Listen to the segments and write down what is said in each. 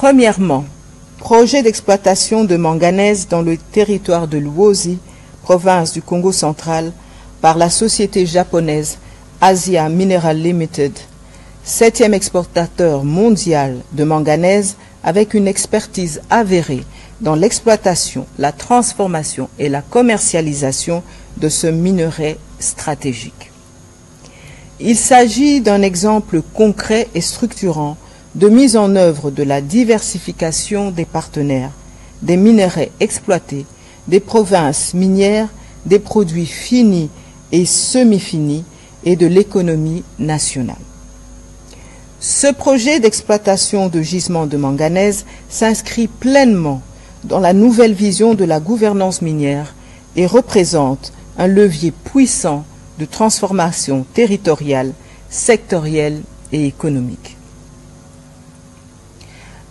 Premièrement, projet d'exploitation de manganèse dans le territoire de Luozi, province du Congo central, par la société japonaise Asia Mineral Limited, 7e exportateur mondial de manganèse avec une expertise avérée dans l'exploitation, la transformation et la commercialisation de ce minerai stratégique. Il s'agit d'un exemple concret et structurant de mise en œuvre de la diversification des partenaires, des minerais exploités, des provinces minières, des produits finis et semi-finis et de l'économie nationale. Ce projet d'exploitation de gisements de manganèse s'inscrit pleinement dans la nouvelle vision de la gouvernance minière et représente un levier puissant de transformation territoriale, sectorielle et économique.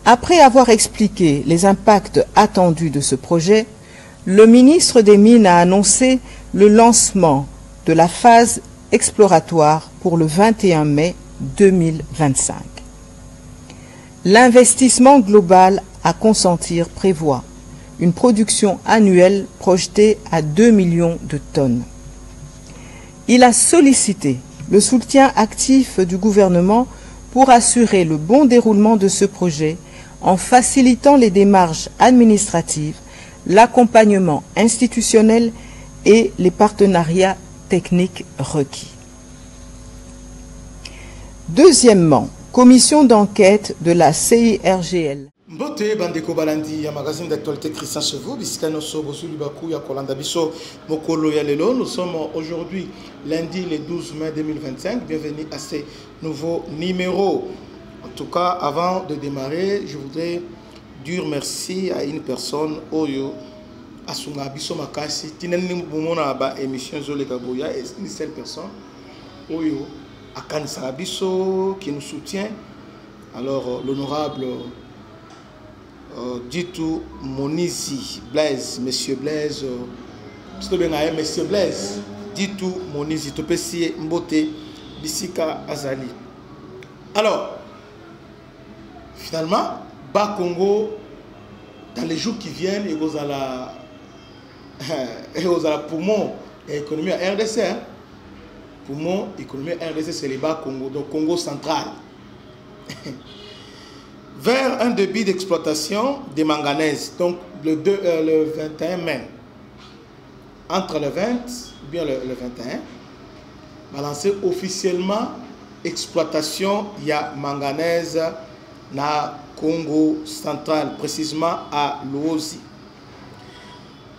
Après avoir expliqué les impacts attendus de ce projet, le ministre des Mines a annoncé le lancement de la phase exploratoire pour le 21 mai 2025. L'investissement global à consentir prévoit une production annuelle projetée à 2 millions de tonnes. Il a sollicité le soutien actif du gouvernement pour assurer le bon déroulement de ce projet en facilitant les démarches administratives, l'accompagnement institutionnel et les partenariats techniques requis. Deuxièmement, commission d'enquête de la CIRGL. Mbote bandeko balandi ya magazine d'actualité Christian Chevaux bisikano sobo suli baku ya kolanda biso mokolo ya lelo. Nous sommes aujourd'hui lundi le 12 mai 2025. Bienvenue à ce nouveau numéro. En tout cas, avant de démarrer, je voudrais dire merci à une personne Oyo Asunga biso makasi tineni bumona ba émission Zole Kaboya et une seule personne Oyo Akanisa biso qui nous soutient. Alors l'honorable Ditu Monizi Blaise, Monsieur Blaise, Monsieur Blaise, Ditu Monizi, Topesi Mbote, Bisika Azali. Alors, finalement, Bas Congo, dans les jours qui viennent, et vous allez poumon et économie à RDC. Hein? Poumon, économie à RDC, c'est les Bas Congo, donc Congo central. Vers un début d'exploitation des manganèses, donc le 21 mai, entre le 20 ou bien le 21, va lancer officiellement exploitation il y a manganèse na Congo central, précisément à Luozi.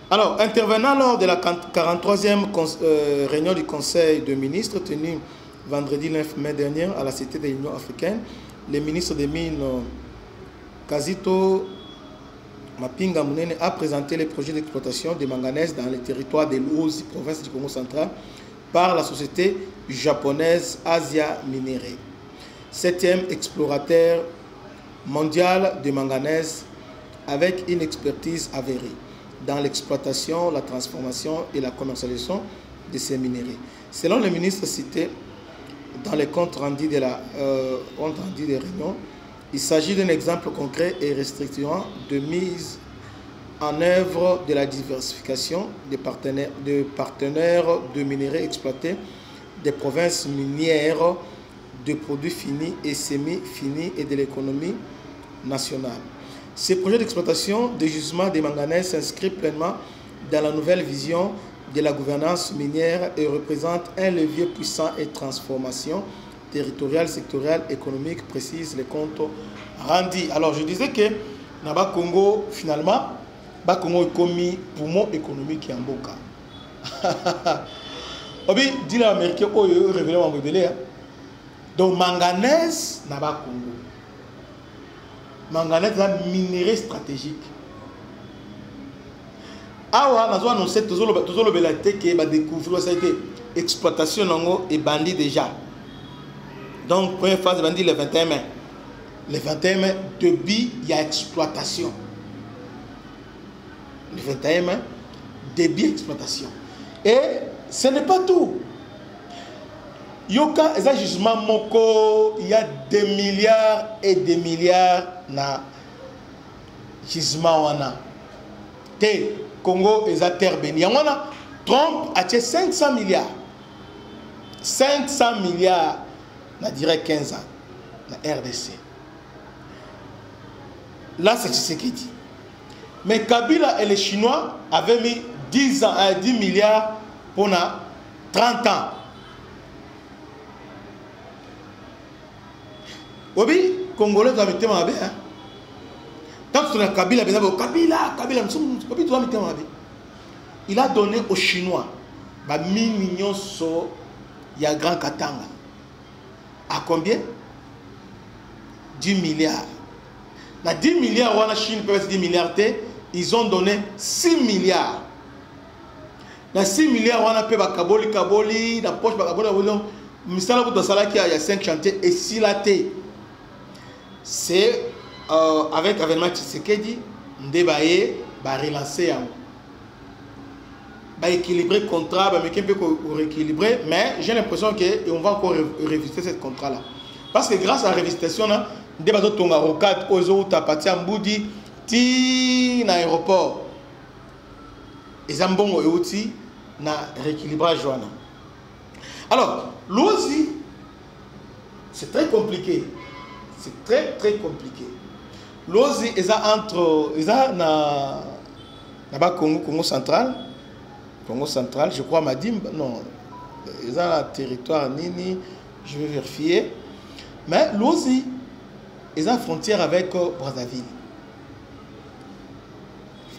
Alors, intervenant lors de la 43e réunion du Conseil de ministres tenue vendredi 9 mai dernier à la Cité de l'Union africaine, le ministre des Mines Kazito Mapinga Munene a présenté les projets d'exploitation de manganèse dans le territoire de Luozi, province du Congo central, par la société japonaise Asia Mineral, 7e explorateur mondial de manganèse avec une expertise avérée dans l'exploitation, la transformation et la commercialisation de ces minéraux. Selon le ministre cité dans les comptes rendus des réunions, il s'agit d'un exemple concret et restrictivant de mise en œuvre de la diversification des partenaires de minéraux exploités des provinces minières, de produits finis et semi-finis et de l'économie nationale. Ces projets d'exploitation de gisements de manganèse s'inscrivent pleinement dans la nouvelle vision de la gouvernance minière et représentent un levier puissant et transformation territoriale, sectorielle, économique, précise les comptes rendus. Alors je disais que Naba Congo, finalement, Bas Congo est commis poumon économique en Boka. Obi, dit l'Américain, oh, il révélé mon modèle. Donc manganèse, Naba Congo. Manganèse, c'est un minerai stratégique. Awa, nous avons annoncé tout le belate qui va découvrir ça a été exploitation et bandit déjà. Donc première phase de bandit le 21 mai. Le 21 mai, début, il y a exploitation. Le 21 mai, début exploitation. Et ce n'est pas tout. Yoka, il y a des milliards et des milliards na gisement wana te Congo est à terre bénie wana Trump a acheté 500 milliards 500 milliards na dirait 15 ans na RDC là c'est ce qu'il dit mais Kabila et les Chinois avaient mis 10 milliards pour 30 ans. Obi, Congolais doit mettre ma bien. Tant que Kabila, il a donné aux Chinois 1000 millions so ya Grand Katanga. À combien? 10 milliards. Na 10 milliards, la Chine peut être 10 milliards, ils ont donné 6 milliards. Na 6 milliards, on a payé Kaboli, la poche Kaboli, Misala Salaki, il y a 5 chantiers, et si la thé, c'est avec l'avènement de Tshisekedi, Ndebaye, va relancer, va équilibrer le contrat, va rééquilibrer, mais j'ai l'impression qu'on va encore revisiter ce contrat-là. Parce que grâce à la révisitation, Ndebaye Tonga Rokat, Ozo, Tapati, Mboudi, Ti, na aéroport, et Zambongo et Outi, na rééquilibrage. Alors, l'OSI, c'est très compliqué. C'est très très compliqué. L'OSI est entre. Congo central. Congo central, je crois, Madim. Non. Ils ont un territoire Nini. Je vais vérifier. Mais l'OSI est en frontière avec Brazzaville.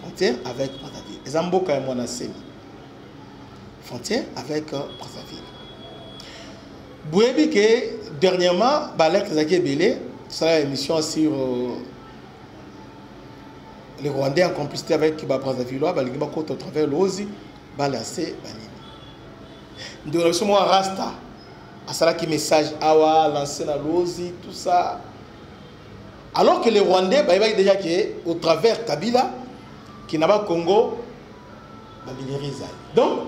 Frontière avec Brazzaville. Ils ont beaucoup de Monassémi. Frontière avec Brazzaville. Bouébi que dernièrement, Balek Zaki Belé, c'est une émission sur les Rwandais en complicité avec Brazzavillois, Baligba Côte à travers l'Ozi, Balassé, Banini. Nous recevons un Rasta, à cela qui message Awa, lancé dans l'Ozi, tout ça. Alors que les Rwandais, déjà au travers Kabila, qui n'a pas Congo, donc,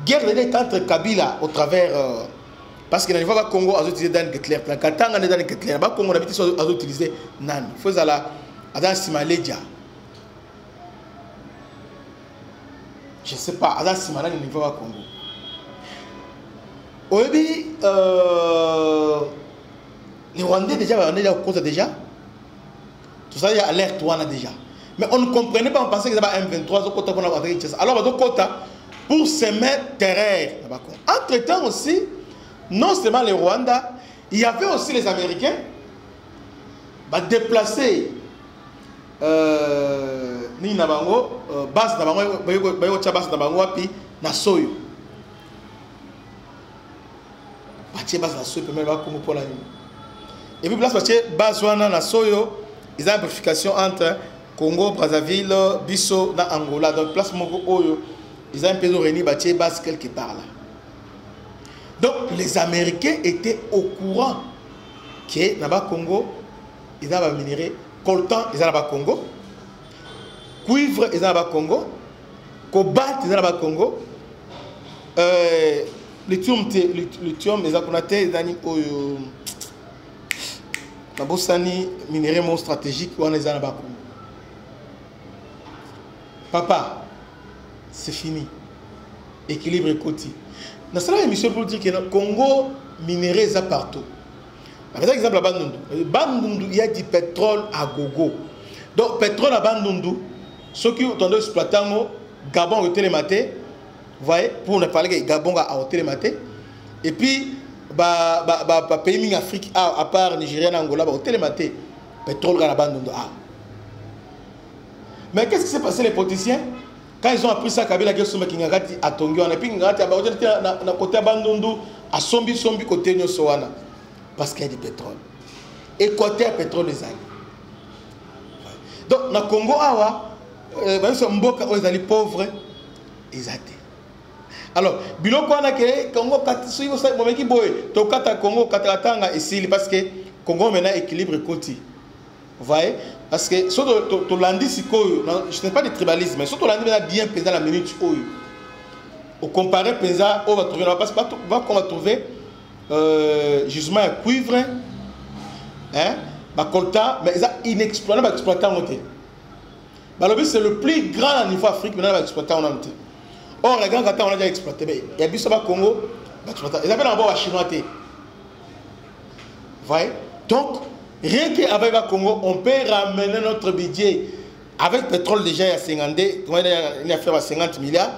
guerre entre Kabila au travers. Parce que dans le Congo, ils ont utilisé Dan Getler. Dans le Katanga, ils ont utilisé Dan Getler. Dans le Congo, ils ont utilisé Nan. Il faut que Adam Simaledja. Je ne sais pas. Adam Simaledja, il va au Congo. Aujourd'hui, les Rwandais, déjà, on est au Côte déjà. Tout ça, il y a alerte déjà. Mais on ne comprenait pas, on pensait qu'il y avait un M23. Alors, on a pour se mettre terrain. Entre-temps aussi, non seulement les Rwandais, il y avait aussi les Américains déplacer ni nabango base nabango bayo base nabango puis na soyo batie base na soyo mais ba comme pour la nuit et puis place batie base wana na soyo ils ont une amplification entre Congo Brazzaville Bisso na Angola donc place moko oyo ils ont un peu de réuni batie base quelque part là. Donc les Américains étaient au courant que dans le Congo, ils avaient minéré, coltan, ils avaient Congo, cuivre, ils avaient Congo, cobalt, ils avaient Congo, lithium, ils avaient Nabosani, minéré mon stratégique, on les a Congo. Papa, c'est fini. Équilibre côté. Dans cette émission pour dire que le Congo minéré est partout. Par exemple, à Bandundu, il y a du pétrole à gogo. Donc, pétrole à Bandundu, ceux qui ont exploité Gabon au télématé, vous voyez, pour ne parler de Gabon au télématé, et puis, pays en Afrique, à part Nigeria, Angola, au télématé, pétrole à Bandundu. Mais qu'est-ce qui s'est passé les politiciens? Quand ils ont appris ça, Kabila qui est à Tongo, et puis Ngati a côté Bandundu, à Sombi côté Nyosoana. Parce qu'il y a du pétrole. Équateur, pétrole les alliés. Donc, dans le Congo, Mboka, ils sont pauvres, ils ont été. Alors, biloko na ke Congo katsu yo sai momeki boy to kata Congo katanga ici parce que Congo maintenant équilibre côté. Vous voyez? Parce que surtout to landi sikoyo, je ne pas de tribalisme, mais surtout landi bien pesé la minute oyo. Au comparer pesa, on va trouver parce qu'on va trouver justement un cuivre hein, ba coltan mais ça inexploitable exploitant monté. Balobi, c'est le plus grand niveau Afrique, maintenant, on va exploiter en entier. Or, les grands on a déjà exploité. Il y a Bissaba Congo, ils appellent d'abord la Chinois. Vous voyez? Donc, rien qu'avec le Congo, on peut ramener notre budget. Avec le pétrole déjà, il y a 50, il y a fait 50 milliards.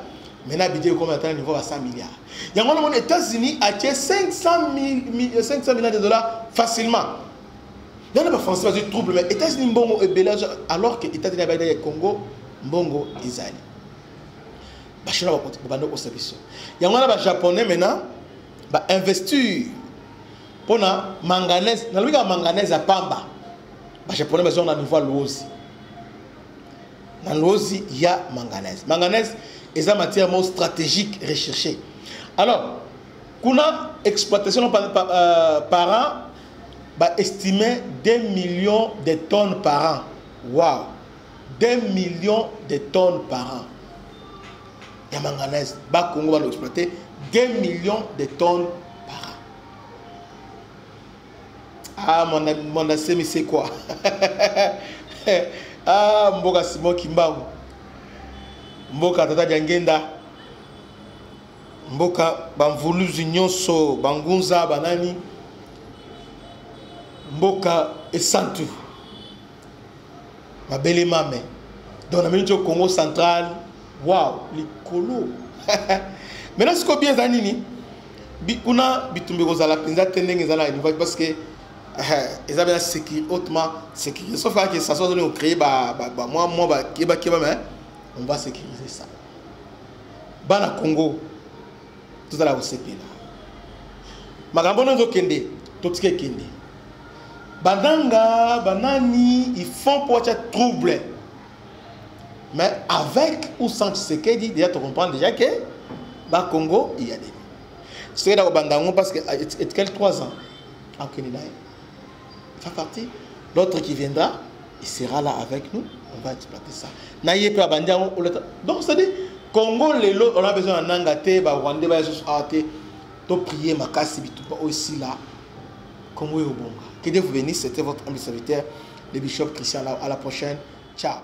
Maintenant, le budget est à un niveau à 100 milliards. Il y a les États-Unis qui ont 500 milliards de dollars facilement. Il y a des Français qui ont des troubles, mais les États-Unis Mbongo et Belgique, alors que les États-Unis et Congo, Mbongo et Zali. Les Chinois vont au service. Il y a des Japonais maintenant qui investissent pour la manganèse. Dans le cas de manganèse à Pamba, les Japonais ont un niveau l'osi. Dans l'osi, il y a manganèse. Manganèse est une matière stratégique recherchée. Alors, qu'on a exploitation par an, estimé 2 millions de tonnes par an. Waouh! 2 millions de tonnes par an. Il y a manganèse. Congo va l'exploiter 2 millions de tonnes par an. Ah, mon assemi, c'est quoi? Ah, Mboka Simon Kimbangu. Mboka Tata Diangenda. Mboka Bamvuluzi Nyonso, Bangunza, Banani. Mboka Esantu. Mabele Mame. Donc, on a mis au Congo central. Waouh, les colos. Maintenant, ce qu'on bien zanini, on a bitumbe kozala pinza tendenge zala parce que ils avaient sécurité hautement sécurisé. Sauf que ça soit donné créé on va sécuriser ça. Bana Congo, tout à la OCP là. Magambono zo kende, tout ce qui est kende. Badanga, banani, ils font pour être troublés. Mais avec ou sans Tshisekedi, déjà tu comprends déjà que dans Congo, il y a des. C'est là au Bandango parce que il y a 3 ans en Kenya. Il fait partie. L'autre qui viendra, il sera là avec nous. On va exploiter ça. Donc c'est-à-dire, Congo, on a besoin d'un Nangate, Rwanda, de prier, Makasi, aussi là. Congo est au bon. Que Dieu vous bénisse. C'était votre ami serviteur, le bishop Christian. À la prochaine. Ciao.